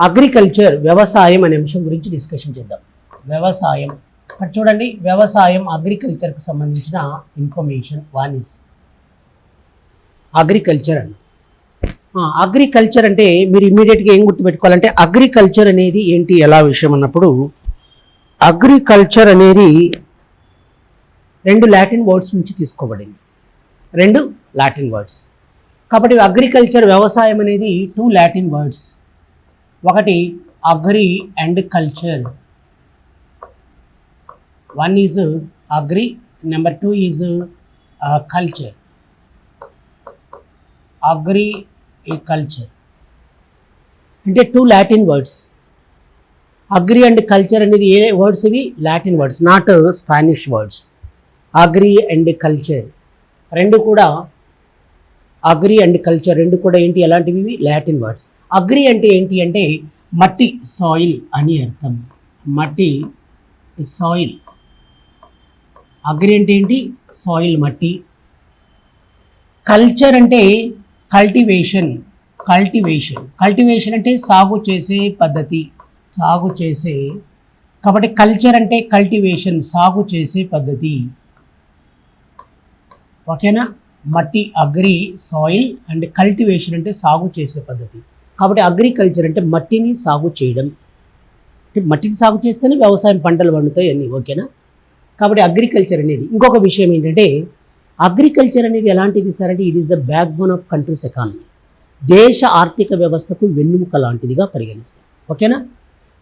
Agriculture వ్యవసాయం అనే అంశం గురించి డిస్కషన్ చేద్దాం. వ్యవసాయం ఇక్కడ చూడండి, వ్యవసాయం అగ్రికల్చర్కి సంబంధించిన ఇన్ఫర్మేషన్. వన్ ఇస్ అగ్రికల్చర్ అని. అగ్రికల్చర్ అంటే మీరు ఇమ్మీడియట్గా ఏం గుర్తుపెట్టుకోవాలంటే అగ్రికల్చర్ అనేది ఏంటి ఎలా విషయం అన్నప్పుడు అగ్రికల్చర్ అనేది రెండు లాటిన్ వర్డ్స్ నుంచి తీసుకోబడింది. రెండు లాటిన్ వర్డ్స్ కాబట్టి అగ్రికల్చర్ వ్యవసాయం అనేది టూ లాటిన్ వర్డ్స్. ఒకటి agri and culture. One is agri, number two is culture. Agri culture అంటే two Latin words. Agri and culture అనేది ఏ వర్డ్స్ ఇవి? Latin words, not Spanish words. Agri and culture రెండు కూడా, agri and culture రెండు కూడా ఏంటి, ఎలాంటివి? ఇవి లాటిన్ వర్డ్స్. అగ్రి అంటే ఏంటి అంటే మట్టి, సాయిల్ అని అర్థం. మట్టి, సాయిల్. అగ్రి అంటే ఏంటి? సాయిల్, మట్టి. కల్చర్ అంటే కల్టివేషన్. కల్టివేషన్ కల్టివేషన్ అంటే సాగు చేసే పద్ధతి, సాగు చేసే. కాబట్టి కల్చర్ అంటే కల్టివేషన్, సాగు చేసే పద్ధతి. ఓకేనా? మట్టి, అగ్రి, సాయిల్ అండ్ కల్టివేషన్ అంటే సాగు చేసే పద్ధతి. కాబట్టి అగ్రికల్చర్ అంటే మట్టిని సాగు చేయడం. మట్టిని సాగు చేస్తేనే వ్యవసాయం పంటలు పండుతాయి అన్నీ. ఓకేనా? కాబట్టి అగ్రికల్చర్ అనేది. ఇంకొక విషయం ఏంటంటే అగ్రికల్చర్ అనేది ఎలాంటిది సార్ అంటే it is the back bone of countries economy. దేశ ఆర్థిక వ్యవస్థకు వెన్నుముక లాంటిదిగా పరిగణిస్తాం. ఓకేనా?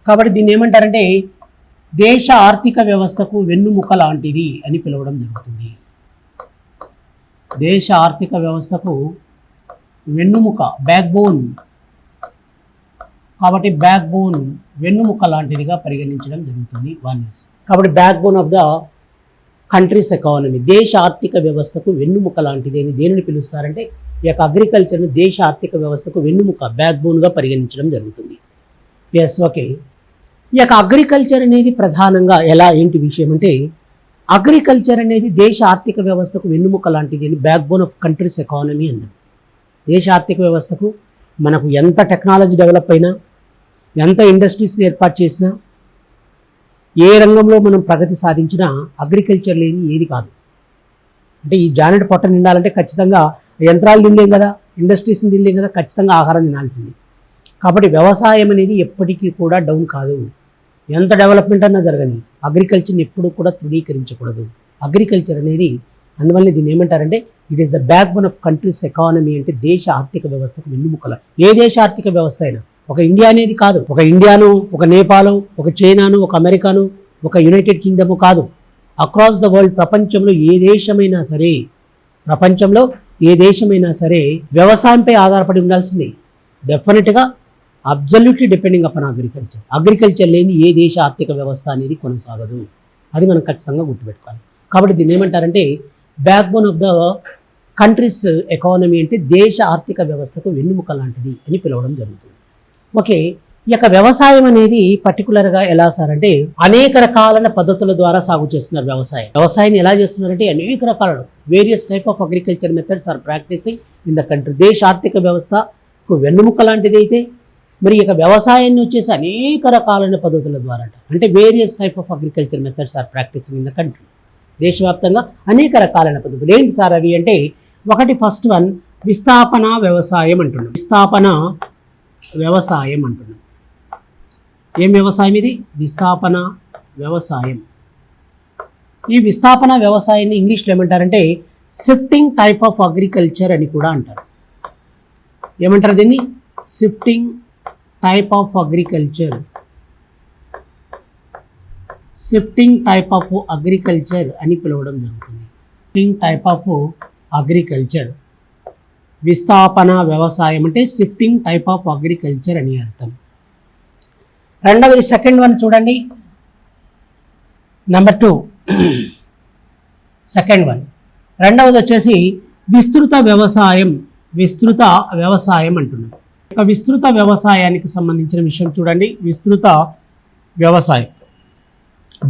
కాబట్టి దీన్ని ఏమంటారంటే దేశ ఆర్థిక వ్యవస్థకు వెన్నుముక లాంటిది అని పిలవడం జరుగుతుంది. దేశ ఆర్థిక వ్యవస్థకు వెన్నుముక, బ్యాక్ బోన్. కాబట్టి బ్యాక్ బోన్, వెన్నుముక లాంటిదిగా పరిగణించడం జరుగుతుంది. వన్ ఇస్ కాబట్టి back bone of the countries economy, దేశ ఆర్థిక వ్యవస్థకు వెన్నుముక లాంటిది అని దేనిని పిలుస్తారంటే ఈ యొక్క అగ్రికల్చర్ను దేశ ఆర్థిక వ్యవస్థకు వెన్నుముక, బ్యాక్ బోన్గా పరిగణించడం జరుగుతుంది. Yes, okay. ఈ యొక్క అగ్రికల్చర్ అనేది ప్రధానంగా ఎలా ఏంటి విషయం అంటే అగ్రికల్చర్ అనేది దేశ ఆర్థిక వ్యవస్థకు వెన్నుముక లాంటిది అని, back bone of countries economy అన్నది. దేశ ఆర్థిక వ్యవస్థకు మనకు ఎంత టెక్నాలజీ డెవలప్ అయినా, ఎంత ఇండస్ట్రీస్ని ఏర్పాటు చేసినా, ఏ రంగంలో మనం ప్రగతి సాధించినా అగ్రికల్చర్ లేని ఏది కాదు. అంటే ఈ జానెట్ పొట్ట నిండాలంటే ఖచ్చితంగా యంత్రాలు తినలేం కదా, ఇండస్ట్రీస్ని తినలేం కదా, ఖచ్చితంగా ఆహారం తినాల్సింది. కాబట్టి వ్యవసాయం అనేది ఎప్పటికీ కూడా డౌన్ కాదు. ఎంత డెవలప్మెంట్ అన్నా జరగని అగ్రికల్చర్ని ఎప్పుడూ కూడా తృణీకరించకూడదు. అగ్రికల్చర్ అనేది అందువల్ల దీన్ని ఏమంటారంటే it is the back bone of countries economy. అంటే దేశ ఆర్థిక వ్యవస్థకు వెన్నుముకల. ఏ దేశ ఆర్థిక వ్యవస్థ అయినా, ఒక ఇండియా అనేది కాదు, ఒక ఇండియాను, ఒక నేపాల్, ఒక చైనాను, ఒక అమెరికాను, ఒక యునైటెడ్ కింగ్డమ్ కాదు, అక్రాస్ ద వరల్డ్ ప్రపంచంలో ఏ దేశమైనా సరే, ప్రపంచంలో ఏ దేశమైనా సరే వ్యవసాయంపై ఆధారపడి ఉండాల్సిందే. డెఫినెట్గా absolutely depending upon agriculture. Agriculture లేని ఏ దేశ ఆర్థిక వ్యవస్థ అనేది కొనసాగదు. అది మనం ఖచ్చితంగా గుర్తుపెట్టుకోవాలి. కాబట్టి దీన్ని ఏమంటారంటే back bone of the countries economy, అంటే దేశ ఆర్థిక వ్యవస్థకు వెన్నుముక లాంటిది అని పిలవడం జరుగుతుంది. ఓకే. ఈ యొక్క వ్యవసాయం అనేది పర్టికులర్గా ఎలా సార్ అంటే అనేక రకాలైన పద్ధతుల ద్వారా సాగు చేస్తున్నారు. వ్యవసాయాన్ని ఎలా చేస్తున్నారంటే అనేక రకాల various type of agriculture methods are practising in the country. దేశ ఆర్థిక వ్యవస్థకు వెన్నుముక లాంటిది అయితే మరి ఇక వ్యవసాయాన్ని వచ్చేసి అనేక రకాలైన పద్ధతుల ద్వారా, అంటే various type of agriculture methods are practising in the country. దేశవ్యాప్తంగా అనేక రకాలైన పద్ధతులు. ఏంటి సార్ అవి అంటే ఒకటి, ఫస్ట్ వన్ విస్థాపన వ్యవసాయం అంటున్నాం. విస్థాపన వ్యవసాయం అంటున్నాం. ఏం వ్యవసాయం ఇది? విస్థాపన వ్యవసాయం. ఈ విస్థాపన వ్యవసాయాన్ని ఇంగ్లీష్లో ఏమంటారంటే షిఫ్టింగ్ టైప్ ఆఫ్ అగ్రికల్చర్ అని కూడా అంటారు. ఏమంటారు దీన్ని? Shifting type of agriculture. Shifting type of agriculture అని పిలవడం జరుగుతుంది. Shifting type of agriculture. విస్థాపన వ్యవసాయం అంటే షిఫ్టింగ్ టైప్ ఆఫ్ అగ్రికల్చర్ అని అర్థం. రెండవది, సెకండ్ వన్ చూడండి, నెంబర్ 2. సెకండ్ వన్ రెండవది వచ్చేసి విస్తృత వ్యవసాయం. విస్తృత వ్యవసాయం అంటున్నాం. విస్తృత వ్యవసాయానికి సంబంధించిన విషయం చూడండి. విస్తృత వ్యవసాయం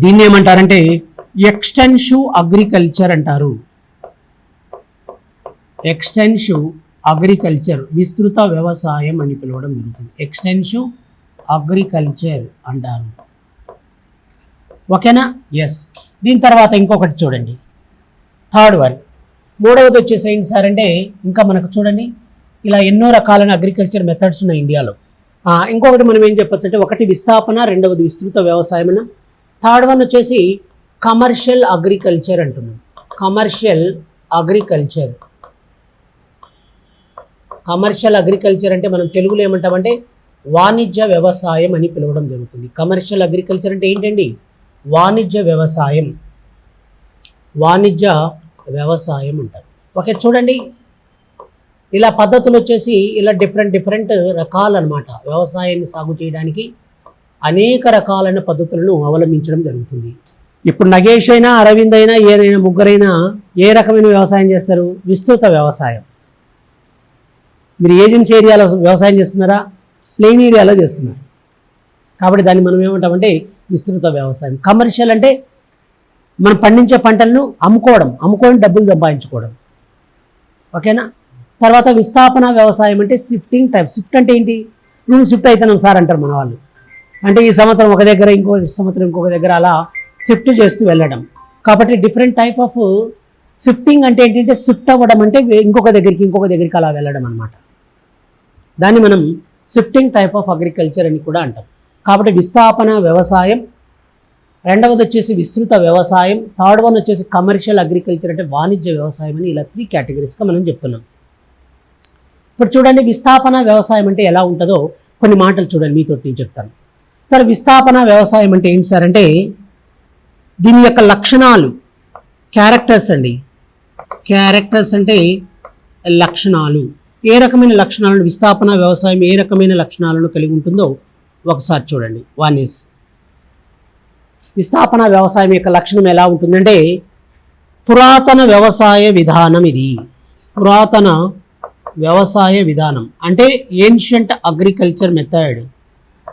దీన్ని ఏమంటారంటే ఎక్స్టెన్సివ్ అగ్రికల్చర్ అంటారు. ఎక్స్టెన్సివ్ అగ్రికల్చర్, విస్తృత వ్యవసాయం అని పిలవడం జరుగుతుంది. ఎక్స్టెన్సివ్ అగ్రికల్చర్ అంటారు. ఓకేనా? ఎస్. దీని తర్వాత ఇంకొకటి చూడండి, థర్డ్ వన్. మూడవది వచ్చేసి ఏంటి సార్ అంటే, ఇంకా మనకు చూడండి ఇలా ఎన్నో రకాలైన అగ్రికల్చర్ మెథడ్స్ ఉన్నాయి ఇండియాలో. ఇంకొకటి మనం ఏం చెప్పొచ్చు అంటే, ఒకటి విస్థాపన, రెండవది విస్తృత వ్యవసాయం, థర్డ్ వన్ వచ్చేసి కమర్షియల్ అగ్రికల్చర్ అంటున్నాం. Commercial agriculture. కమర్షియల్ అగ్రికల్చర్ అంటే మనం తెలుగులో ఏమంటామంటే వాణిజ్య వ్యవసాయం అని పిలవడం జరుగుతుంది. కమర్షియల్ అగ్రికల్చర్ అంటే ఏంటండి? వాణిజ్య వ్యవసాయం. వాణిజ్య వ్యవసాయం అంటారు. ఓకే, చూడండి ఇలా పద్ధతులు వచ్చేసి ఇలా డిఫరెంట్ రకాలన్నమాట. వ్యవసాయాన్ని సాగు చేయడానికి అనేక రకాలైన పద్ధతులను అవలంబించడం జరుగుతుంది. ఇప్పుడు నగేష్ అయినా, అరవింద్ అయినా, ఏదైనా ముగ్గురైనా ఏ రకమైన వ్యవసాయం చేస్తారు? విస్తృత వ్యవసాయం. మీరు ఏజెన్సీ ఏరియాలో వ్యవసాయం చేస్తున్నారా? ప్లెయిన్ ఏరియాలో చేస్తున్నారు. కాబట్టి దాన్ని మనం ఏమంటామంటే విస్తృత వ్యవసాయం. కమర్షియల్ అంటే మనం పండించే పంటలను అమ్ముకోవడం డబ్బులు సంపాదించుకోవడం. ఓకేనా? తర్వాత విస్థాపన వ్యవసాయం అంటే షిఫ్టింగ్ టైప్. షిఫ్ట్ అంటే ఏంటి? నువ్వు షిఫ్ట్ అవుతున్నాం సార్ అంటారు మన వాళ్ళు. అంటే ఈ సంవత్సరం ఒక దగ్గర, ఇంకో సంవత్సరం ఇంకొక దగ్గర, అలా షిఫ్ట్ చేస్తూ వెళ్ళడం. కాబట్టి డిఫరెంట్ టైప్ ఆఫ్ షిఫ్టింగ్ అంటే ఏంటంటే, షిఫ్ట్ అవ్వడం అంటే ఇంకొక దగ్గరికి అలా వెళ్ళడం అనమాట. దాన్ని మనం షిఫ్టింగ్ టైప్ ఆఫ్ అగ్రికల్చర్ అని కూడా అంటాం. కాబట్టి విస్థాపన వ్యవసాయం, రెండవది వచ్చేసి విస్తృత వ్యవసాయం, థర్డ్ వన్ వచ్చేసి కమర్షియల్ అగ్రికల్చర్ అంటే వాణిజ్య వ్యవసాయం అని, ఇలా 3 కేటగిరీస్గా మనం చెప్తున్నాం. ఇప్పుడు చూడండి విస్థాపన వ్యవసాయం అంటే ఎలా ఉంటుందో కొన్ని మాటలు చూడండి, మీతో నేను చెప్తాను. సరే, విస్థాపన వ్యవసాయం అంటే ఏంటి సార్ అంటే, దీని యొక్క లక్షణాలు, క్యారెక్టర్స్ అండి. క్యారెక్టర్స్ అంటే లక్షణాలు. ఏ రకమైన లక్షణాలను విస్థాపన వ్యవసాయం ఏ రకమైన లక్షణాలను కలిగి ఉంటుందో ఒకసారి చూడండి. వన్ ఈజ్ విస్థాపన వ్యవసాయం యొక్క లక్షణం ఎలా ఉంటుందంటే, పురాతన వ్యవసాయ విధానం. ఇది పురాతన వ్యవసాయ విధానం అంటే ancient agriculture method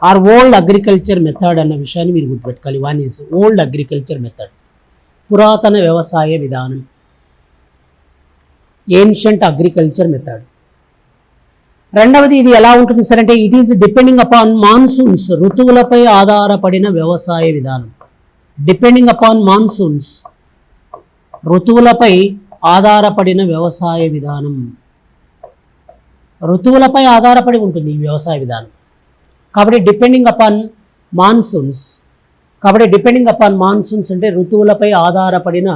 or old agriculture method అన్న విషయాన్ని మీరు గుర్తుపెట్టుకోవాలి. One is old agriculture method, పురాతన వ్యవసాయ విధానం, ఏన్షియంట్ అగ్రికల్చర్ మెథడ్. రెండవది ఇది ఎలా ఉంటుంది సార్ అంటే, it is depending upon monsoons, ఋతువులపై ఆధారపడిన వ్యవసాయ విధానం. డిపెండింగ్ అపాన్ మాన్సూన్స్, ఋతువులపై ఆధారపడిన వ్యవసాయ విధానం. ఋతువులపై ఆధారపడి ఉంటుంది ఈ వ్యవసాయ విధానం. కాబట్టి డిపెండింగ్ అపాన్ మాన్సూన్స్. కాబట్టి డిపెండింగ్ అపాన్ మాన్సూన్స్ అంటే ఋతువులపై ఆధారపడిన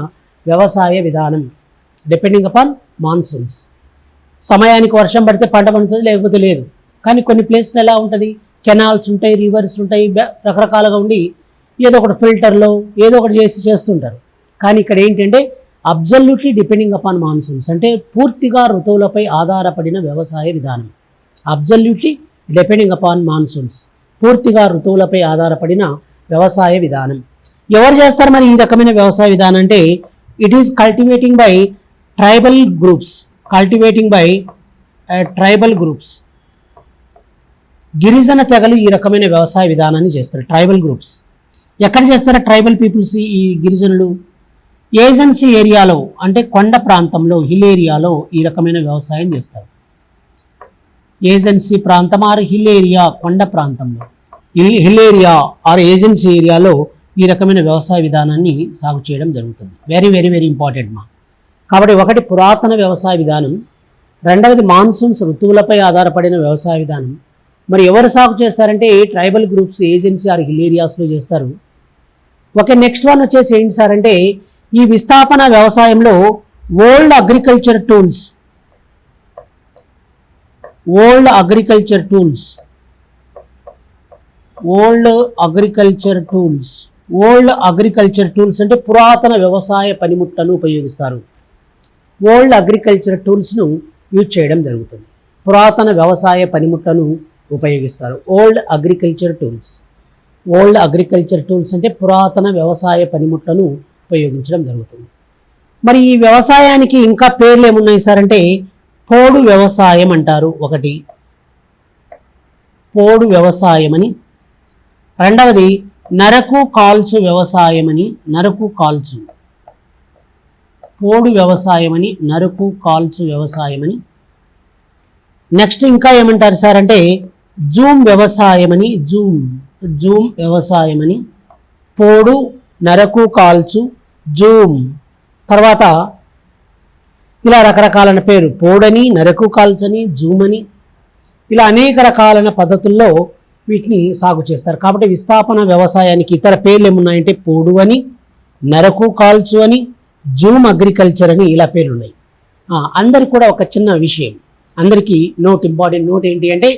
వ్యవసాయ విధానం. Depending upon monsoons. సమయానికి వర్షం పడితే పంట పండుతుంది, లేకపోతే లేదు. కానీ కొన్ని ప్లేస్లు ఎలా ఉంటుంది, కెనాల్స్ ఉంటాయి, రివర్స్ ఉంటాయి, రకరకాలుగా ఉండి ఏదో ఒకటి ఫిల్టర్లో ఏదో ఒకటి చేస్తుంటారు. కానీ ఇక్కడ ఏంటంటే అబ్జల్యూట్లీ డిపెండింగ్ అపాన్ మాన్సూన్స్ అంటే పూర్తిగా ఋతువులపై ఆధారపడిన వ్యవసాయ విధానం. అబ్జల్యూట్లీ డిపెండింగ్ అపాన్ మాన్సూన్స్, పూర్తిగా ఋతువులపై ఆధారపడిన వ్యవసాయ విధానం. ఎవరు చేస్తారు మరి ఈ రకమైన వ్యవసాయ విధానం అంటే, it is cultivating by tribal groups. Cultivating by tribal groups. గిరిజన తెగలు ఈ రకమైన వ్యవసాయ విధానాన్ని చేస్తారు. ట్రైబల్ గ్రూప్స్ ఎక్కడ చేస్తారా? ట్రైబల్ పీపుల్స్, ఈ గిరిజనులు ఏజెన్సీ ఏరియాలో అంటే కొండ ప్రాంతంలో, హిల్ ఏరియాలో ఈ రకమైన వ్యవసాయం చేస్తారు. ఏజెన్సీ ప్రాంతం ఆర్ హిల్ ఏరియా, కొండ ప్రాంతంలో, హిల్ ఏరియా ఆర్ ఏజెన్సీ ఏరియాలో ఈ రకమైన వ్యవసాయ విధానాన్ని సాగు చేయడం జరుగుతుంది. వెరీ వెరీ వెరీ ఇంపార్టెంట్ మా. కాబట్టి ఒకటి పురాతన వ్యవసాయ విధానం, రెండవది మాన్సూన్స్, ఋతువులపై ఆధారపడిన వ్యవసాయ విధానం. మరి ఎవరు సాగు చేస్తారంటే tribal groups, agency or hill ఏరియాస్లో చేస్తారు. ఓకే, నెక్స్ట్ వన్ వచ్చేసి ఏంటి సార్ అంటే, ఈ విస్థాపన వ్యవసాయంలో old agriculture tools, old agriculture tools, old agriculture tools, old agriculture tools అంటే పురాతన వ్యవసాయ పనిముట్లను ఉపయోగిస్తారు. ఓల్డ్ అగ్రికల్చర్ టూల్స్ను యూజ్ చేయడం జరుగుతుంది. పురాతన వ్యవసాయ పనిముట్లను ఉపయోగిస్తారు. Old agriculture tools. Old agriculture tools అంటే పురాతన వ్యవసాయ పనిముట్లను ఉపయోగించడం జరుగుతుంది. మరి ఈ వ్యవసాయానికి ఇంకా పేర్లు ఏమున్నాయి సార్ అంటే, పోడు వ్యవసాయం అంటారు ఒకటి, పోడు వ్యవసాయమని. రెండవది నరకు కాల్చు వ్యవసాయమని, నరకు కాల్చు. పోడు వ్యవసాయమని, నరకు కాల్చు వ్యవసాయమని. నెక్స్ట్ ఇంకా ఏమంటారు సార్ అంటే జూమ్ వ్యవసాయమని, జూమ్ వ్యవసాయమని, పోడు, నరకు, కాల్చు, జూమ్. తర్వాత ఇలా రకరకాలైన పేరు, పోడని, నరకు, కాల్చని, జూమ్ అని, ఇలా అనేక రకాలైన పద్ధతుల్లో వీటిని సాగు చేస్తారు. కాబట్టి విస్థాపన వ్యవసాయానికి ఇతర పేర్లు ఏమున్నాయంటే పోడు అని, నరకు, కాల్చు అని, జూమ్ అగ్రికల్చర్ అని ఇలా పేర్లు ఉన్నాయి. అందరికి కూడా ఒక చిన్న విషయం, అందరికీ ఇంపార్టెంట్ నోట్ ఏంటి అంటే,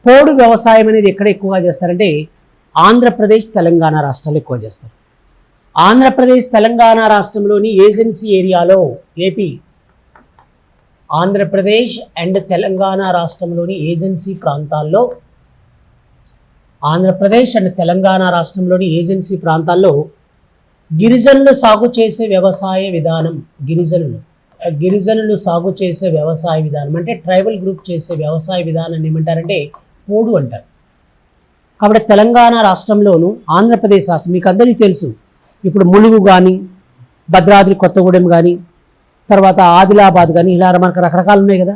పోడు వ్యవసాయం అనేది ఎక్కడ ఎక్కువగా చేస్తారంటే ఆంధ్రప్రదేశ్, తెలంగాణ రాష్ట్రాలు ఎక్కువ చేస్తారు. ఆంధ్రప్రదేశ్, తెలంగాణ రాష్ట్రంలోని ఏజెన్సీ ఏరియాలో, ఏపీ, ఆంధ్రప్రదేశ్ అండ్ తెలంగాణ రాష్ట్రంలోని ఏజెన్సీ ప్రాంతాల్లో, ఆంధ్రప్రదేశ్ అండ్ తెలంగాణ రాష్ట్రంలోని ఏజెన్సీ ప్రాంతాల్లో గిరిజనులు సాగు చేసే వ్యవసాయ విధానం, గిరిజనులు సాగు చేసే వ్యవసాయ విధానం అంటే ట్రైబల్ గ్రూప్ చేసే వ్యవసాయ విధానాన్ని ఏమంటారంటే పోడు అంటారు. కాబట్టి తెలంగాణ రాష్ట్రంలోను, ఆంధ్రప్రదేశ్ రాష్ట్రం మీకు అందరికీ తెలుసు, ఇప్పుడు ములుగు కానీ, భద్రాద్రి కొత్తగూడెం కానీ, తర్వాత ఆదిలాబాద్ కానీ, ఇలా మనకు రకరకాలు ఉన్నాయి కదా.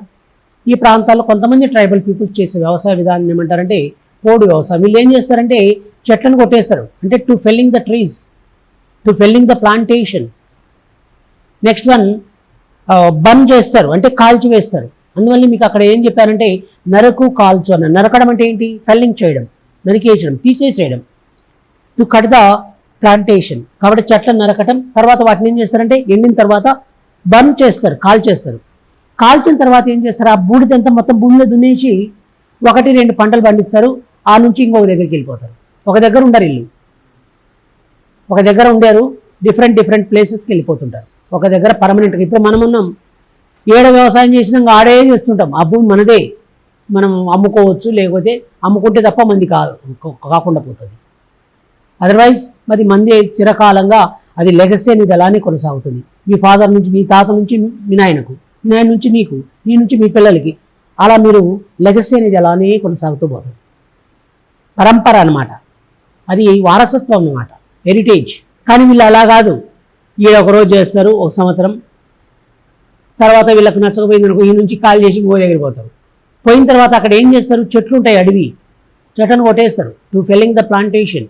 ఈ ప్రాంతాల్లో కొంతమంది ట్రైబల్ పీపుల్స్ చేసే వ్యవసాయ విధానం ఏమంటారంటే పోడు వ్యవసాయం. వీళ్ళు ఏం చేస్తారంటే చెట్లను కొట్టేస్తారు, అంటే to felling the trees, to felling the plantation. Next one burn చేస్తారు, అంటే కాల్చి వేస్తారు. అందువల్ల మీకు అక్కడ ఏం చెప్పారంటే నరకు, కాల్చు అన్న. నరకడం అంటే ఏంటి? ఫెల్లింగ్ చేయడం, నరికేయడం, తీసేసేయడం. To cut the plantation. కాబట్టి చెట్లను నరకటం, తర్వాత వాటిని ఏం చేస్తారంటే ఎండిన తర్వాత బర్న్ చేస్తారు, కాల్చేస్తారు. కాల్చిన తర్వాత ఏం చేస్తారు, ఆ బూడిదంతా మొత్తం భూమిలో దున్నేసి 1-2 పంటలు పండిస్తారు. ఆ నుంచి ఇంకొక దగ్గరికి వెళ్ళిపోతారు. ఒక దగ్గర ఉండరు, ఇల్లు ఒక దగ్గర ఉండారు, డిఫరెంట్ ప్లేసెస్కి వెళ్ళిపోతుంటారు. ఒక దగ్గర పర్మనెంట్గా. ఇప్పుడు మనం ఉన్నాం, ఏడ వ్యవసాయం చేసినా ఆడే చేస్తుంటాం. ఆ భూమి మనదే, మనం అమ్ముకోవచ్చు, లేకపోతే అమ్ముకుంటే తప్ప మంది కాకుండా పోతుంది. అదర్వైజ్ మరి మంది చిరకాలంగా అది లెగసీ అనేది అలానే కొనసాగుతుంది. మీ ఫాదర్ నుంచి, మీ తాత నుంచి మీ నాయనకు, మీ నాయన నుంచి మీకు, మీ నుంచి మీ పిల్లలకి, అలా మీరు లెగసీ అనేది అలానే కొనసాగుతూ పోతుంది. పరంపర అన్నమాట, అది వారసత్వం అన్నమాట, హెరిటేజ్. కానీ వీళ్ళు అలా కాదు, వీళ్ళు ఒకరోజు చేస్తారు, ఒక సంవత్సరం తర్వాత వీళ్ళకి నచ్చకపోయింది అనుకో, ఈ నుంచి కాల్ చేసి ఇంకో దగ్గరికి పోతారు. పోయిన తర్వాత అక్కడ ఏం చేస్తారు, చెట్లు ఉంటాయి, అడవి, చెట్లను కొట్టేస్తారు, to felling the plantation.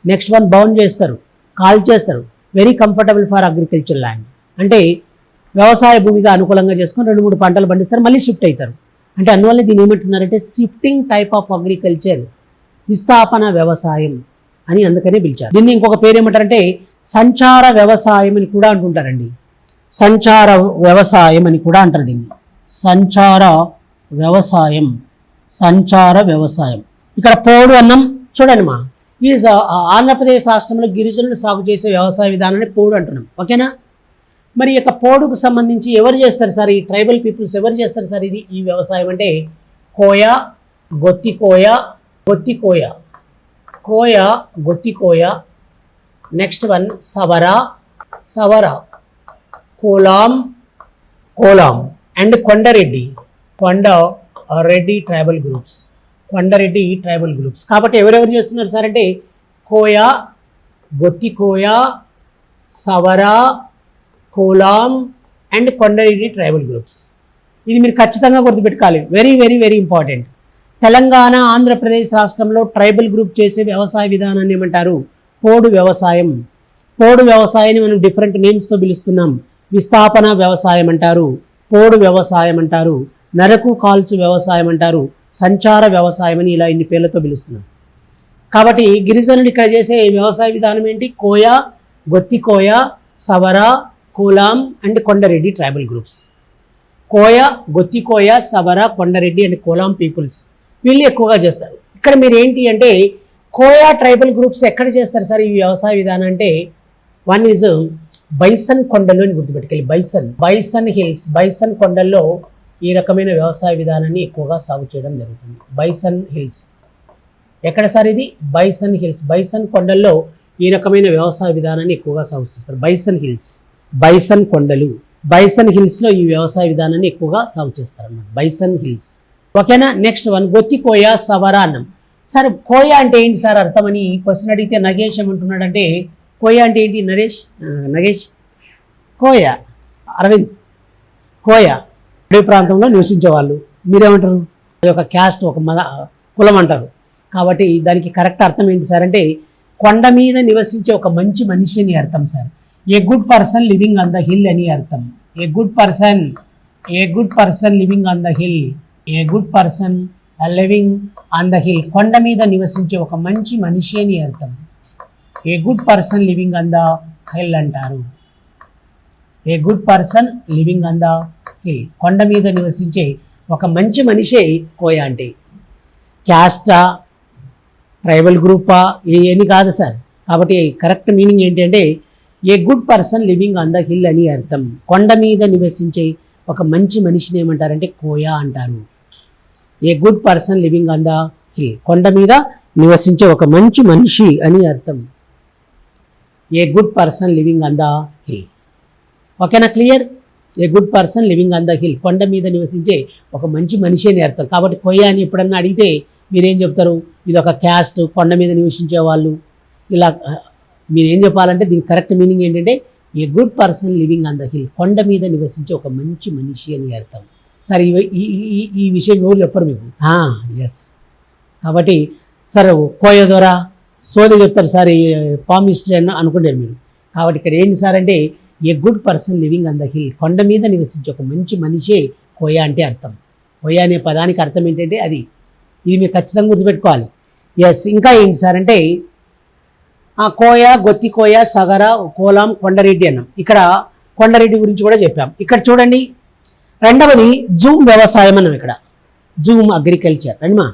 Next one burn చేస్తారు, కాల్ చేస్తారు. Very comfortable for agriculture land, అంటే వ్యవసాయ భూమిగా అనుకూలంగా చేసుకొని 2-3 పంటలు పండిస్తారు, మళ్ళీ షిఫ్ట్ అవుతారు. అంటే అందువల్ల దీన్ని ఏమంటున్నారంటే షిఫ్టింగ్ టైప్ ఆఫ్ అగ్రికల్చర్, విస్థాపన వ్యవసాయం అని అందుకనే పిలిచారు. దీన్ని ఇంకొక పేరు ఏమంటారంటే సంచార వ్యవసాయం అని కూడా అంటుంటారండి. సంచార వ్యవసాయం అని కూడా అంటారు దీన్ని, సంచార వ్యవసాయం. ఇక్కడ పోడు అన్నం చూడండి మా, ఈ ఆంధ్రప్రదేశ్ రాష్ట్రంలో గిరిజనులు సాగు చేసే వ్యవసాయ విధానాన్ని పోడు అంటున్నాం, ఓకేనా. మరి ఈ యొక్క పోడుకు సంబంధించి ఎవరు చేస్తారు సార్, ఈ ట్రైబల్ పీపుల్స్ ఎవరు చేస్తారు సార్ ఈ వ్యవసాయం అంటే Koya, Gottikoya, next one Savara, Kolam and Konda Reddi tribal groups. కాబట్టి ఎవరెవరు చేస్తున్నారు సార్ అంటే Koya, Gottikoya, Savara, Kolam and Konda Reddi tribal groups. ఇది మీరు ఖచ్చితంగా గుర్తుపెట్టుకోవాలి, వెరీ ఇంపార్టెంట్. తెలంగాణ, ఆంధ్రప్రదేశ్ రాష్ట్రంలో ట్రైబల్ గ్రూప్ చేసే వ్యవసాయ విధానాన్ని ఏమంటారు, పోడు వ్యవసాయం. పోడు వ్యవసాయాన్ని మనం డిఫరెంట్ నేమ్స్తో పిలుస్తున్నాం. విస్థాపన వ్యవసాయం అంటారు, పోడు వ్యవసాయం అంటారు, నరకు కాల్చు వ్యవసాయం అంటారు, సంచార వ్యవసాయం అని ఇలా ఇన్ని పేర్లతో పిలుస్తున్నాం. కాబట్టి గిరిజనులు ఇక్కడ చేసే వ్యవసాయ విధానం ఏంటి, Koya, Gottikoya, Savara, Kolam and Konda Reddi tribal groups. Koya, Gottikoya, Savara, Konda Reddi and Kolam peoples వీళ్ళు ఎక్కువగా చేస్తారు. ఇక్కడ మీరు ఏంటి అంటే కోయా ట్రైబల్ గ్రూప్స్ ఎక్కడ చేస్తారు సార్ ఈ వ్యవసాయ విధానం అంటే, వన్ ఈజ్ బైసన్ కొండలు అని గుర్తుపెట్టుకెళ్ళి, బైసన్ కొండల్లో ఈ రకమైన వ్యవసాయ విధానాన్ని ఎక్కువగా సాగు చేయడం జరుగుతుంది. బైసన్ హిల్స్ ఎక్కడ సార్ ఇది, బైసన్ కొండల్లో ఈ రకమైన వ్యవసాయ విధానాన్ని ఎక్కువగా సాగు చేస్తారు. బైసన్ హిల్స్లో ఈ వ్యవసాయ విధానాన్ని ఎక్కువగా సాగు చేస్తారు అన్నమాట, బైసన్ హిల్స్, ఓకేనా. నెక్స్ట్ వన్ గొత్తికోయ, సవర అన్నం. సార్ కోయ అంటే ఏంటి సార్ అర్థం అని క్వశ్చన్ అడిగితే నగేష్ ఏమంటున్నాడంటే కోయ అంటే ఏంటి నగేష్, కోయ, అరవింద్, కోయ అడవి ప్రాంతంలో నివసించే వాళ్ళు, మీరేమంటారు, అది ఒక క్యాస్ట్, కులం అంటారు. కాబట్టి దానికి కరెక్ట్ అర్థం ఏంటి సార్ అంటే కొండ మీద నివసించే ఒక మంచి మనిషి అని అర్థం sir. A good person living on the hill అని అర్థం. A good person living on the hill, a good person living on the hill, కొండ మీద నివసించే ఒక మంచి మనిషి అని అర్థం. A good person living on the hill అంటారు. A good person living on the hill, కొండ మీద నివసించే ఒక మంచి మనిషే కోయ అంటే. క్యాస్టా, ట్రైబల్ గ్రూపా, ఏమీ కాదు సార్. కాబట్టి కరెక్ట్ మీనింగ్ ఏంటంటే ఏ good person living on the hill అని అర్థం. కొండ మీద నివసించే ఒక మంచి మనిషిని ఏమంటారంటే కోయ అంటారు. A good person living on the hill, కొండ మీద నివసించే ఒక మంచి మనిషి అని అర్థం. A good person living on the hill. ఓకేనా, clear? A good person living on the hill, కొండ మీద నివసించే ఒక మంచి మనిషి అని అర్థం. కాబట్టి కోయ అని ఎప్పుడన్నా అడిగితే మీరేం చెప్తారు? ఇది ఒక క్యాస్ట్, కొండ మీద నివసించే వాళ్ళు. ఇలా మీరేం చెప్పాలంటే దీనికి కరెక్ట్ మీనింగ్ ఏంటంటే ఏ good person living on the hill, కొండ మీద నివసించే ఒక మంచి మనిషి అని అర్థం. సార్ ఈ విషయం ఎవరు చెప్పరు మీకు? ఎస్. కాబట్టి సార్ కోయ ద్వారా సోది చెప్తారు సార్, ఈ పామ్ హిస్టరీ అని అనుకుంటారు మీరు. కాబట్టి ఇక్కడ ఏంటి సార్ అంటే ఏ good person living on the hill, కొండ మీద నివసించే ఒక మంచి మనిషే కోయ అంటే అర్థం. కోయ అనే పదానికి అర్థం ఏంటంటే అది. ఇది మీరు ఖచ్చితంగా గుర్తుపెట్టుకోవాలి. ఎస్. ఇంకా ఏంటి సార్ అంటే కోయ, గొత్తి కోయ, సగర, కోలాం, కొండరెడ్డి అన్నాం. ఇక్కడ కొండరెడ్డి గురించి కూడా చెప్పాం. ఇక్కడ చూడండి, రెండవది జూమ్ వ్యవసాయం అన్నాం. ఇక్కడ జూమ్ అగ్రికల్చర్ అనిమా.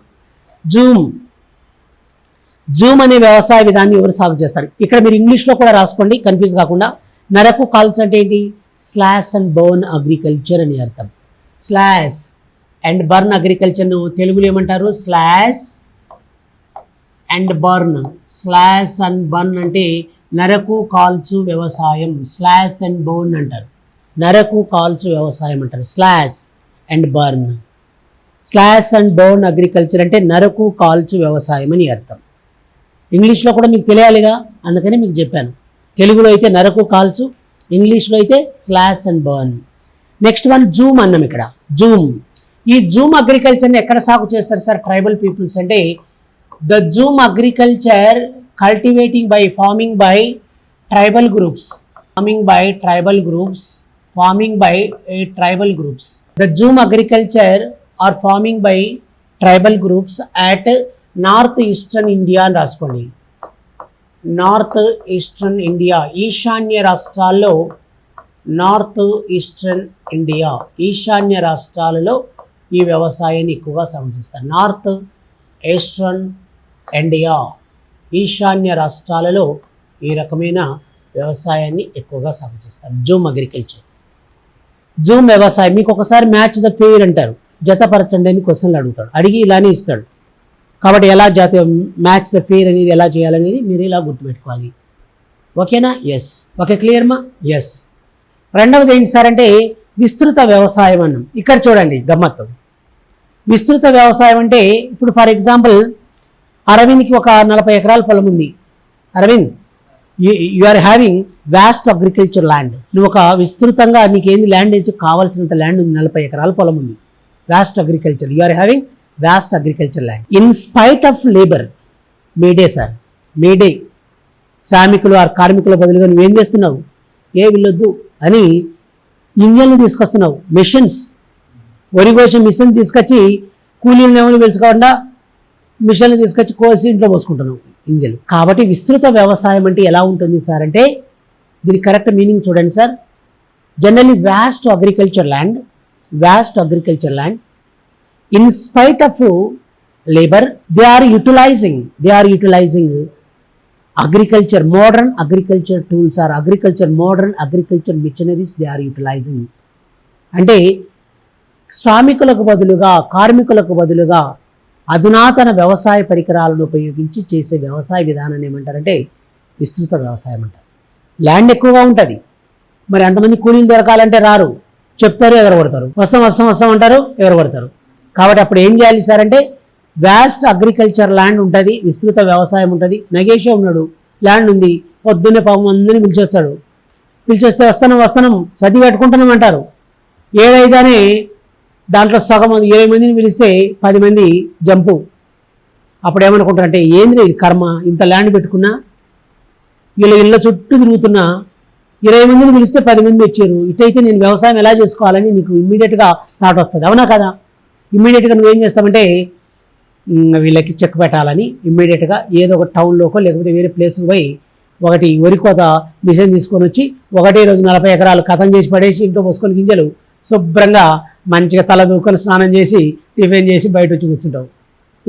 జూమ్ అనే వ్యవసాయ విధాన్ని ఎవరు సాగు చేస్తారు? ఇక్కడ మీరు ఇంగ్లీష్లో కూడా రాసుకోండి కన్ఫ్యూజ్ కాకుండా. నరకు కాల్స్ అంటే ఏంటి? స్లాష్ అండ్ బర్న్ అగ్రికల్చర్ అని అర్థం. స్లాష్ అండ్ బర్న్ అగ్రికల్చర్ను తెలుగులో ఏమంటారు? Slash and burn. Slash and burn అంటే నరకు కాల్చు వ్యవసాయం. స్లాష్ అండ్ బర్న్ అంటారు. నరకు కాల్చు వ్యవసాయం అంటారు. Slash and burn. Slash and burn agriculture అంటే నరకు కాల్చు వ్యవసాయం అని అర్థం. ఇంగ్లీష్లో కూడా మీకు తెలియాలిగా, అందుకని మీకు చెప్పాను. తెలుగులో అయితే నరకు కాల్చు, ఇంగ్లీష్లో అయితే slash and burn. Next one Zoom అన్నాం. ఇక్కడ జూమ్. ఈ జూమ్ అగ్రికల్చర్ని ఎక్కడ సాగు చేస్తారు సార్ ట్రైబల్ పీపుల్స్ అంటే the Zoom agriculture cultivating by farming by tribal groups. The Zoom agriculture are farming by tribal groups at north eastern India అని రాసుకోండి. North eastern India, ఈశాన్య రాష్ట్రాల్లో. నార్త్ ఈస్టర్న్ ఇండియా, ఈశాన్య రాష్ట్రాలలో ఈ వ్యవసాయాన్ని ఎక్కువగా సాగు చేస్తారు. నార్త్ ఈస్టర్న్ ఇండియా, ఈశాన్య రాష్ట్రాలలో ఈ రకమైన వ్యవసాయాన్ని ఎక్కువగా సాగు చేస్తారు. జూమ్ అగ్రికల్చర్, జూమ్ వ్యవసాయం. మీకు ఒకసారి మ్యాచ్ ద ఫెయిర్ అంటారు, జతపరచండి అని క్వశ్చన్లు అడుగుతాడు, అడిగి ఇలానే ఇస్తాడు. కాబట్టి ఎలా మ్యాచ్ ద ఫెయిర్ అనేది ఎలా చేయాలనేది మీరు ఇలా గుర్తుపెట్టుకోవాలి. ఓకేనా? ఎస్. ఓకే, క్లియర్ మా? ఎస్. రెండవది ఏంటి సార్ అంటే విస్తృత వ్యవసాయం అన్నాం. ఇక్కడ చూడండి గమ్మత్తు. విస్తృత వ్యవసాయం అంటే ఇప్పుడు ఫర్ ఎగ్జాంపుల్ అరవింద్కి ఒక 40 ఎకరాల పొలం ఉంది. Arvind, you are having vast agriculture land. నువ్వు ఒక విస్తృతంగా నీకేంది ల్యాండ్ అయితే కావాల్సినంత ల్యాండ్ ఉంది, 40 ఎకరాల పొలం ఉంది. Vast agriculture, you are having vast agriculture land. In spite of labour, May Day sir, May Day, శ్రామికులు ఆ కార్మికుల బదులుగా నువ్వేం చేస్తున్నావు? వీళ్ళొద్దు అని ఇంజన్లు తీసుకొస్తున్నావు, మిషన్స్, వరి కోసే మిషన్ తీసుకొచ్చి కూలీలను ఎవరు పిలుచుకోకుండా మిషన్లు తీసుకొచ్చి కోసి ఇంట్లో పోసుకుంటున్నావు ఇంజన్లు. కాబట్టి విస్తృత వ్యవసాయం అంటే ఎలా ఉంటుంది సార్ అంటే దీని కరెక్ట్ మీనింగ్ చూడండి sir. Generally vast agriculture land, in spite of labor, they are utilizing agriculture, modern agriculture tools or modern agriculture machineries they are utilizing. అంటే శ్రామికులకు బదులుగా, కార్మికులకు బదులుగా అధునాతన వ్యవసాయ పరికరాలను ఉపయోగించి చేసే వ్యవసాయ విధానాన్ని ఏమంటారంటే విస్తృత వ్యవసాయం అంటారు. ల్యాండ్ ఎక్కువగా ఉంటుంది, మరి అంతమంది కూలీలు దొరకాలంటే రారు, చెప్తారు, ఎగరబడతారు, వస్తాం అంటారు, ఎగరబడతారు. కాబట్టి అప్పుడు ఏం చేయాలి సార్ అంటే వాస్ట్ అగ్రికల్చర్ ల్యాండ్ ఉంటుంది, విస్తృత వ్యవసాయం ఉంటుంది. నగేషే ఉన్నాడు, ల్యాండ్ ఉంది, పొద్దున్నే పాపం అందరినీ పిలిచొస్తే వస్తాను సది కట్టుకుంటున్నాం అంటారు. 7 దాంట్లో సగం 20 మందిని పిలిస్తే 10 మంది జంపు, అప్పుడు ఏమనుకుంటారంటే ఏంద్రీ ఇది కర్మ, ఇంత ల్యాండ్ పెట్టుకున్నా వీళ్ళ ఇళ్ళ చుట్టూ తిరుగుతున్నా 20 మందిని పిలిస్తే 10 మంది వచ్చారు, ఇటైతే నేను వ్యవసాయం ఎలా చేసుకోవాలని నీకు ఇమ్మీడియట్గా థాట్ వస్తుంది, అవునా కదా? ఇమ్మీడియట్గా నువ్వేం చేస్తావంటే వీళ్ళకి చెక్ పెట్టాలని ఇమ్మీడియట్గా ఏదో ఒక టౌన్లోకో లేకపోతే వేరే ప్లేస్కి పోయి ఒకటి వరికోత మిషన్ తీసుకొని వచ్చి ఒకటే రోజు 40 ఎకరాలు కథం చేసి పడేసి ఇంట్లో పోసుకొని గింజలు శుభ్రంగా మంచిగా తల దూకొని స్నానం చేసి టిఫిన్ చేసి బయట వచ్చి కూర్చుంటావు,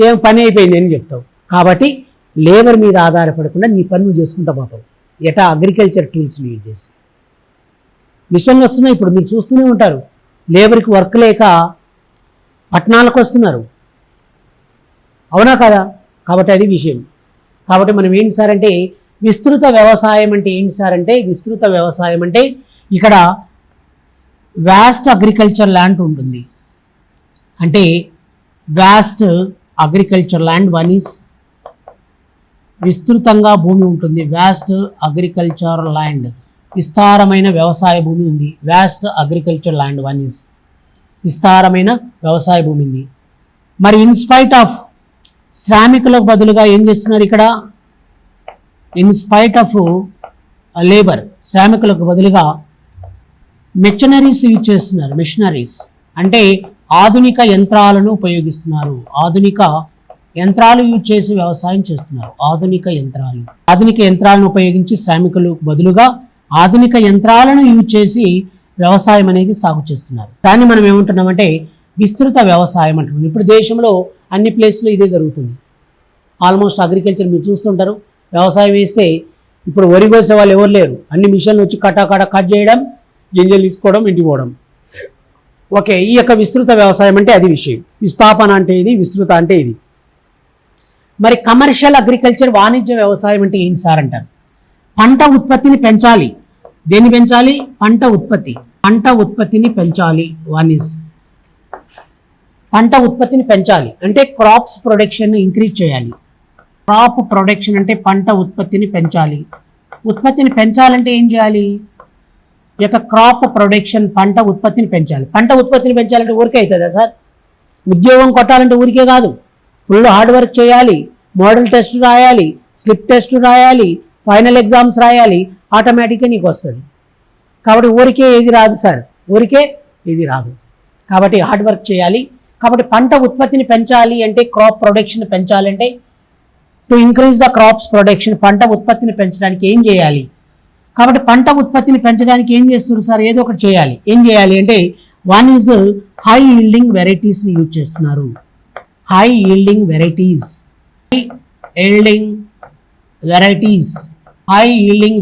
ఏం పని అయిపోయింది అని చెప్తావు. కాబట్టి లేబర్ మీద ఆధారపడకుండా నీ పని నువ్వు చేసుకుంటూ పోతావు, ఎటా అగ్రికల్చర్ టూల్స్ని యూజ్ చేసి. మిషన్లు వస్తున్నాయి, ఇప్పుడు మీరు చూస్తూనే ఉంటారు, లేబర్కి వర్క్ లేక పట్టణాలకు వస్తున్నారు, అవునా కదా? కాబట్టి అది విషయం. కాబట్టి మనం ఏంటి సార్ అంటే విస్తృత వ్యవసాయం అంటే ఏంటి సార్ అంటే విస్తృత వ్యవసాయం అంటే ఇక్కడ వాస్ట్ అగ్రికల్చర్ ల్యాండ్ ఉంటుంది. అంటే vast agriculture land one is విస్తృతంగా భూమి ఉంటుంది. వాస్ట్ అగ్రికల్చర్ ల్యాండ్ విస్తారమైన వ్యవసాయ భూమి ఉంది. Vast agriculture land one is విస్తారమైన వ్యవసాయ భూమి ఉంది. మరి ఇన్స్పైట్ ఆఫ్ శ్రామికులకు బదులుగా ఏం చేస్తున్నారు ఇక్కడ? ఇన్స్పైట్ ఆఫ్ లేబర్ శ్రామికులకు బదులుగా మెషనరీస్ యూజ్ చేస్తున్నారు. మెషనరీస్ అంటే ఆధునిక యంత్రాలను ఉపయోగిస్తున్నారు. ఆధునిక యంత్రాలు యూజ్ చేసి వ్యవసాయం చేస్తున్నారు. ఆధునిక యంత్రాలను ఉపయోగించి శ్రామికులు బదులుగా ఆధునిక యంత్రాలను యూజ్ చేసి వ్యవసాయం అనేది సాగు చేస్తున్నారు. దాన్ని మనం ఏమంటున్నామంటే విస్తృత వ్యవసాయం అంటున్నాం. ఇప్పుడు దేశంలో అన్ని ప్లేస్లో ఇదే జరుగుతుంది. ఆల్మోస్ట్ అగ్రికల్చర్ మీరు చూస్తుంటారు, వ్యవసాయం వేస్తే ఇప్పుడు వరి కోసే వాళ్ళు ఎవరు లేరు, అన్ని మిషన్లు వచ్చి కటాకట కట్ చేయడం, గింజలు తీసుకోవడం, ఇంటికి పోవడం. ఓకే, ఈ యొక్క విస్తృత వ్యవసాయం అంటే అది విషయం. విస్థాపన అంటే ఇది, విస్తృత అంటే ఇది. మరి కమర్షియల్ అగ్రికల్చర్ వాణిజ్య వ్యవసాయం అంటే ఏంటి సార్ అంటారు? పంట ఉత్పత్తిని పెంచాలి. దేన్ని పెంచాలి? పంట ఉత్పత్తిని పెంచాలి. వన్ ఈజ్ పంట ఉత్పత్తిని పెంచాలి అంటే క్రాప్స్ ప్రొడక్షన్ ఇంక్రీజ్ చేయాలి. క్రాప్ ప్రొడక్షన్ అంటే పంట ఉత్పత్తిని పెంచాలి. ఉత్పత్తిని పెంచాలంటే ఏం చేయాలి? ఈ యొక్క క్రాప్ ప్రొడక్షన్ పంట ఉత్పత్తిని పెంచాలి. పంట ఉత్పత్తిని పెంచాలంటే ఊరికే అవుతుందా సార్? ఉద్యోగం కొట్టాలంటే ఊరికే కాదు, ఫుల్ హార్డ్ వర్క్ చేయాలి, మోడల్ టెస్ట్ రాయాలి, స్లిప్ టెస్ట్ రాయాలి, ఫైనల్ ఎగ్జామ్స్ రాయాలి, ఆటోమేటిక్గా నీకు వస్తుంది. కాబట్టి ఊరికే ఏది రాదు సార్, ఊరికే ఇది రాదు. కాబట్టి హార్డ్ వర్క్ చేయాలి. కాబట్టి పంట ఉత్పత్తిని పెంచాలి అంటే క్రాప్ ప్రొడక్షన్ పెంచాలంటే to increase the crops production పంట ఉత్పత్తిని పెంచడానికి ఏం చేయాలి? కాబట్టి పంట ఉత్పత్తిని పెంచడానికి ఏం చేస్తున్నారు సార్? ఏదో ఒకటి చేయాలి. ఏం చేయాలి అంటే వన్ ఈజ్ హై ఈల్డింగ్ వెరైటీస్ని యూజ్ చేస్తున్నారు. హై ఈల్డింగ్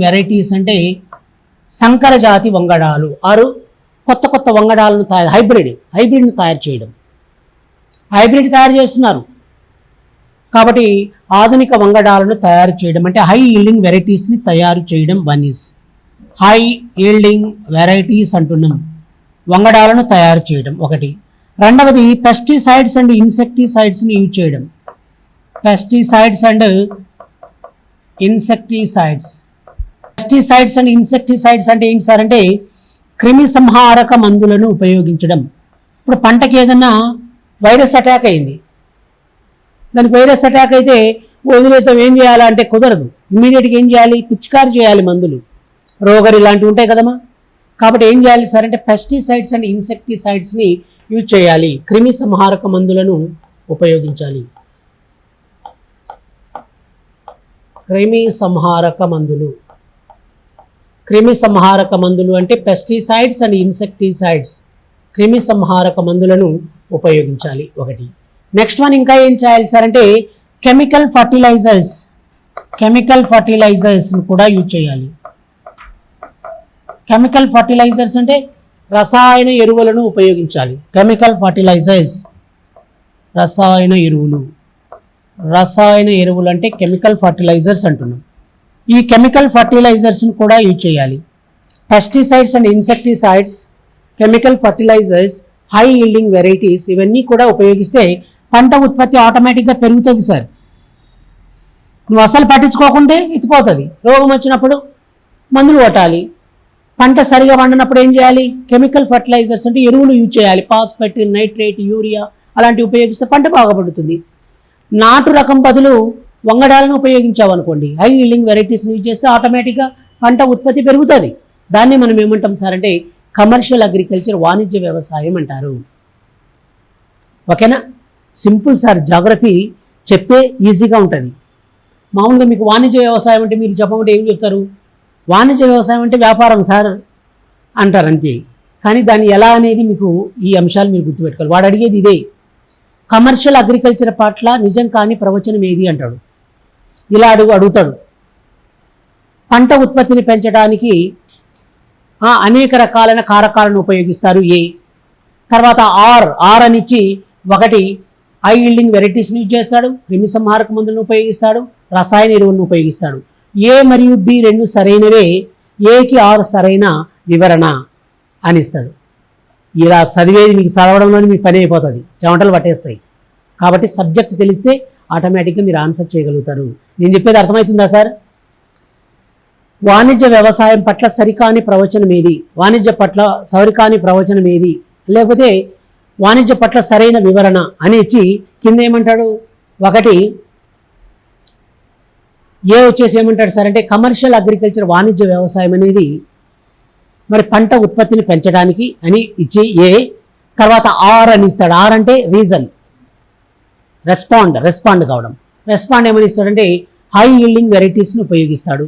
వెరైటీస్ అంటే సంకర జాతి వంగడాలు ఆరు కొత్త వంగడాలను హైబ్రిడ్ని తయారు చేయడం. హైబ్రిడ్ తయారు చేస్తున్నారు. కాబట్టి ఆధునిక వంగడాలను తయారు చేయడం అంటే హై ఈల్డింగ్ వెరైటీస్ని తయారు చేయడం. One is high yielding varieties అంటున్నాం, వంగడాలను తయారు చేయడం ఒకటి. రెండవది పెస్టిసైడ్స్ అండ్ ఇన్సెక్టిసైడ్స్ని యూజ్ చేయడం. పెస్టిసైడ్స్ అండ్ ఇన్సెక్టిసైడ్స్ అంటే ఏంటి సార్ అంటే క్రిమి సంహారక మందులను ఉపయోగించడం. ఇప్పుడు పంటకి ఏదన్నా వైరస్ అటాక్ అయింది, దానికి వైరస్ అటాక్ అయితే వదిలేతాం, ఏం చేయాలంటే కుదరదు. ఇమ్మీడియట్గా ఏం చేయాలి? పిచికారి చేయాలి మందులు, రోగరి ఇలాంటివి ఉంటాయి కదమ్మా. కాబట్టి ఏం చేయాలి సార్ అంటే పెస్టిసైడ్స్ అండ్ ఇన్సెక్టిసైడ్స్ని యూజ్ చేయాలి. క్రిమి సంహారక మందులను ఉపయోగించాలి. క్రిమి సంహారక మందులు అంటే పెస్టిసైడ్స్ అండ్ ఇన్సెక్టిసైడ్స్, క్రిమి సంహారక మందులను ఉపయోగించాలి ఒకటి. నెక్స్ట్ వన్ ఇంకా ఏం చేయాలి సార్ అంటే కెమికల్ ఫర్టిలైజర్స్ కూడా యూజ్ చేయాలి. కెమికల్ ఫర్టిలైజర్స్ అంటే రసాయన ఎరువులను ఉపయోగించాలి. కెమికల్ ఫర్టిలైజర్స్ రసాయన ఎరువులు అంటే కెమికల్ ఫర్టిలైజర్స్ అంటున్నాం. ఈ కెమికల్ ఫర్టిలైజర్స్ని కూడా యూజ్ చేయాలి. Pesticides and insecticides, chemical fertilisers, high yielding varieties ఇవన్నీ కూడా ఉపయోగిస్తే పంట ఉత్పత్తి ఆటోమేటిక్గా పెరుగుతుంది సార్. నువ్వు అసలు పట్టించుకోకుంటే ఎత్తిపోతుంది. రోగం వచ్చినప్పుడు మందులు కొట్టాలి. పంట సరిగా పండినప్పుడు ఏం చేయాలి? కెమికల్ ఫర్టిలైజర్స్ అంటే ఎరువులు యూజ్ చేయాలి. ఫాస్ఫేట్, నైట్రేట్, యూరియా అలాంటివి ఉపయోగిస్తే పంట బాగా పండుతుంది. నాటు రకం బదులు వంగడాలను ఉపయోగించావు అనుకోండి, హై ఈల్డింగ్ వెరైటీస్ని యూజ్ చేస్తే ఆటోమేటిక్గా పంట ఉత్పత్తి పెరుగుతుంది. దాన్ని మనం ఏమంటాం సార్ అంటే కమర్షియల్ అగ్రికల్చర్, వాణిజ్య వ్యవసాయం అంటారు. ఓకేనా? సింపుల్ సార్, జాగ్రఫీ చెప్తే ఈజీగా ఉంటుంది. మామూలుగా మీకు వాణిజ్య వ్యవసాయం అంటే మీరు చెప్పమంటే ఏం చెప్తారు? వాణిజ్య వ్యవసాయం అంటే వ్యాపారం సార్ అంటారు అంతే. కానీ దాన్ని ఎలా అనేది మీకు ఈ అంశాలు మీరు గుర్తుపెట్టుకోవాలి. వాడు అడిగేది ఇదే, కమర్షియల్ అగ్రికల్చర్ పట్ల నిజం కాని ప్రవచనం ఏది అంటాడు. ఇలా అడుగుతాడు. పంట ఉత్పత్తిని పెంచడానికి అనేక రకాలైన కారకాలను ఉపయోగిస్తారు ఏ. తర్వాత ఆర్ అనిచ్చి ఒకటి హై ఈల్డింగ్ వెరైటీస్ని యూజ్ చేస్తాడు, క్రిమి సంహారక మందులను ఉపయోగిస్తాడు, రసాయన ఎరువులను ఉపయోగిస్తాడు. ఏ మరియు బి రెండు సరైనవే, ఏకి ఆర్ సరైన వివరణ అని ఇస్తాడు. ఇలా చదివేది మీకు చదవడంలోనే మీ పని అయిపోతుంది, చెమటలు పట్టేస్తాయి. కాబట్టి సబ్జెక్ట్ తెలిస్తే ఆటోమేటిక్గా మీరు ఆన్సర్ చేయగలుగుతారు. నేను చెప్పేది అర్థమవుతుందా సార్? వాణిజ్య వ్యవసాయం పట్ల సరికాని ప్రవచనం ఏది, వాణిజ్య పట్ల సరికాని ప్రవచనం ఏది, లేకపోతే వాణిజ్య పట్ల సరైన వివరణ అని ఇచ్చి కింద ఏమంటాడు, ఒకటి ఏ వచ్చేసి ఏమంటాడు సార్ అంటే కమర్షియల్ అగ్రికల్చర్, వాణిజ్య వ్యవసాయం అనేది మరి పంట ఉత్పత్తిని పెంచడానికి అని ఇచ్చి ఏ. తర్వాత ఆర్ అని ఇస్తాడు. ఆర్ అంటే రీజన్, రెస్పాండ్ కావడం. రెస్పాండ్ ఏమని ఇస్తాడంటే హై ఈల్డింగ్ వెరైటీస్ని ఉపయోగిస్తాడు.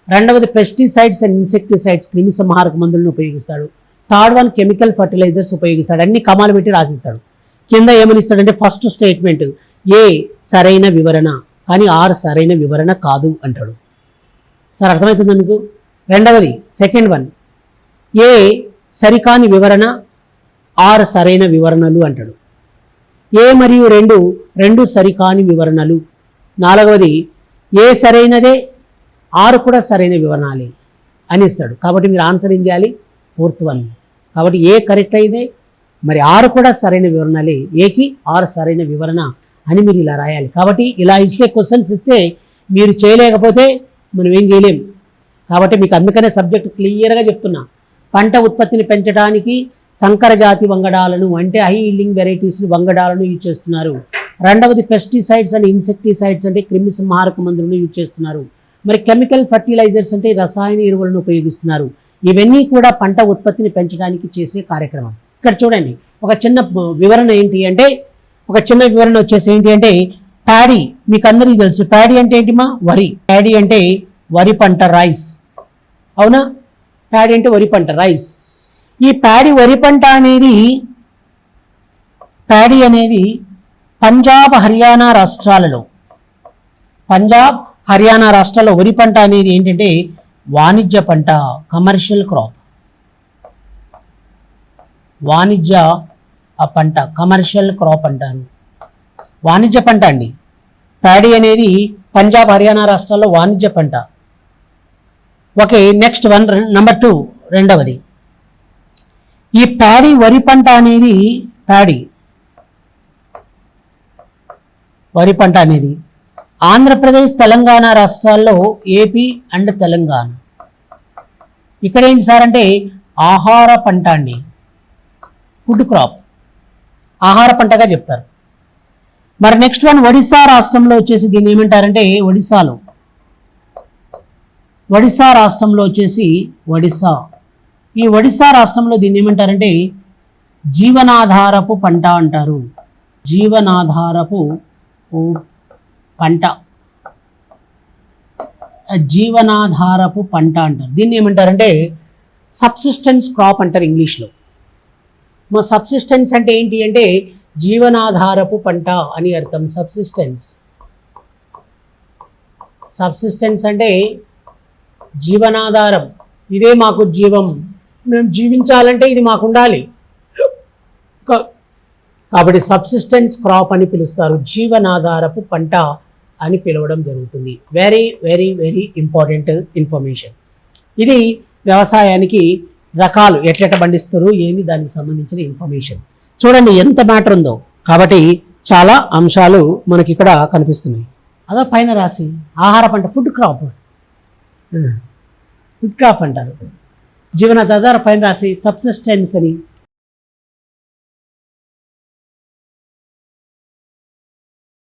రెండవది పెస్టిసైడ్స్ అండ్ ఇన్సెక్టిసైడ్స్, క్రిమి సంహారక మందులను ఉపయోగిస్తాడు. థర్డ్ వన్ కెమికల్ ఫర్టిలైజర్స్ ఉపయోగిస్తాడు. అన్ని కమాలు పెట్టి రాసిస్తాడు. కింద ఏమని ఇస్తాడంటే ఫస్ట్ స్టేట్మెంట్ ఏ సరైన వివరణ, కానీ ఆర్ సరైన వివరణ కాదు అంటాడు. సార్ అర్థమవుతుందా మీకు? రెండవది సెకండ్ వన్ ఏ సరికాని వివరణ, ఆర్ సరైన వివరణలు అంటాడు. ఏ మరియు రెండు సరికాని వివరణలు. నాలుగవది ఏ సరైనదే, ఆరు కూడా సరైన వివరణాలే అని ఇస్తాడు. కాబట్టి మీరు ఆన్సర్ ఏం చేయాలి? Fourth one. కాబట్టి ఏ కరెక్ట్ అయితే మరి ఆరు కూడా సరైన వివరణాలే, ఏకి ఆరు సరైన వివరణ అని మీరు ఇలా రాయాలి. కాబట్టి ఇలా ఇస్తే క్వశ్చన్స్ ఇస్తే మీరు చేయలేకపోతే మనం ఏం చేయలేం. కాబట్టి మీకు అందుకనే సబ్జెక్ట్ క్లియర్గా చెప్తున్నా. పంట ఉత్పత్తిని పెంచడానికి సంకర జాతి వంగడాలను అంటే హై ఈల్డింగ్ వెరైటీస్ని వంగడాలను యూజ్ చేస్తున్నారు. రెండవది పెస్టిసైడ్స్ అండ్ ఇన్సెక్టిసైడ్స్ అంటే క్రిమి సంహారక మందులను యూజ్ చేస్తున్నారు. మరి కెమికల్ ఫర్టిలైజర్స్ అంటే రసాయన ఎరువులను ఉపయోగిస్తున్నారు. ఇవన్నీ కూడా పంట ఉత్పత్తిని పెంచడానికి చేసే కార్యక్రమం. ఇక్కడ చూడండి, ఒక చిన్న వివరణ ఏంటి అంటే వచ్చేసి ఏంటి అంటే ప్యాడీ, మీకు అందరికీ తెలుసు. ప్యాడీ అంటే ఏంటిమా? వరి. ప్యాడీ అంటే వరి పంట, రైస్. అవునా? ప్యాడీ అంటే వరి పంట, రైస్. ఈ వరి పంట అనేది పంజాబ్ హర్యానా రాష్ట్రాల్లో వరి పంట అనేది ఏంటంటే వాణిజ్య పంట, కమర్షియల్ క్రాప్. వాణిజ్య పంట, కమర్షియల్ క్రాప్ అంటారు. వాణిజ్య పంట అండి. ప్యాడీ అనేది పంజాబ్ హర్యానా రాష్ట్రాల్లో వాణిజ్య పంట. ఓకే, నెక్స్ట్ వన్, నెంబర్ 2 రెండవది. ఈ వరి పంట అనేది వరి పంట అనేది ఆంధ్రప్రదేశ్, తెలంగాణ రాష్ట్రాల్లో, ఏపీ అండ్ తెలంగాణ. ఇక్కడ ఏంటి సార్ అంటే ఆహార పంట అండి, ఫుడ్ క్రాప్, ఆహార పంటగా చెప్తారు. మరి నెక్స్ట్ వన్ ఒడిశా రాష్ట్రంలో వచ్చేసి దీన్ని ఏమంటారంటే ఒడిశా రాష్ట్రంలో వచ్చేసి ఈ ఒడిశా రాష్ట్రంలో దీన్ని ఏమంటారంటే జీవనాధారపు పంట అంటారు. జీవనాధారపు పంట అంటారు. దీన్ని ఏమంటారంటే సబ్సిస్టెన్స్ క్రాప్ అంటారు ఇంగ్లీష్లో. మా సబ్సిస్టెన్స్ అంటే ఏంటి అంటే జీవనాధారపు పంట అని అర్థం. సబ్సిస్టెన్స్ అంటే జీవనాధారం, ఇదే మాకు జీవం, మేము జీవించాలంటే ఇది మాకు ఉండాలి. కాబట్టి సబ్సిస్టెన్స్ క్రాప్ అని పిలుస్తారు, జీవనాధారపు పంట అని పిలవడం జరుగుతుంది. Very very very important information. ఇది వ్యవసాయానికి రకాలు ఎట్లెట్ట పండిస్తారు ఏంది దానికి సంబంధించిన ఇన్ఫర్మేషన్. చూడండి ఎంత మ్యాటర్ ఉందో. కాబట్టి చాలా అంశాలు మనకి ఇక్కడ కనిపిస్తున్నాయి. అదో పైన రాసి ఆహార పంట, ఫుడ్ క్రాప్ అంటారు. జీవనాధార పైన రాసి సబ్సిస్టెన్స్ అని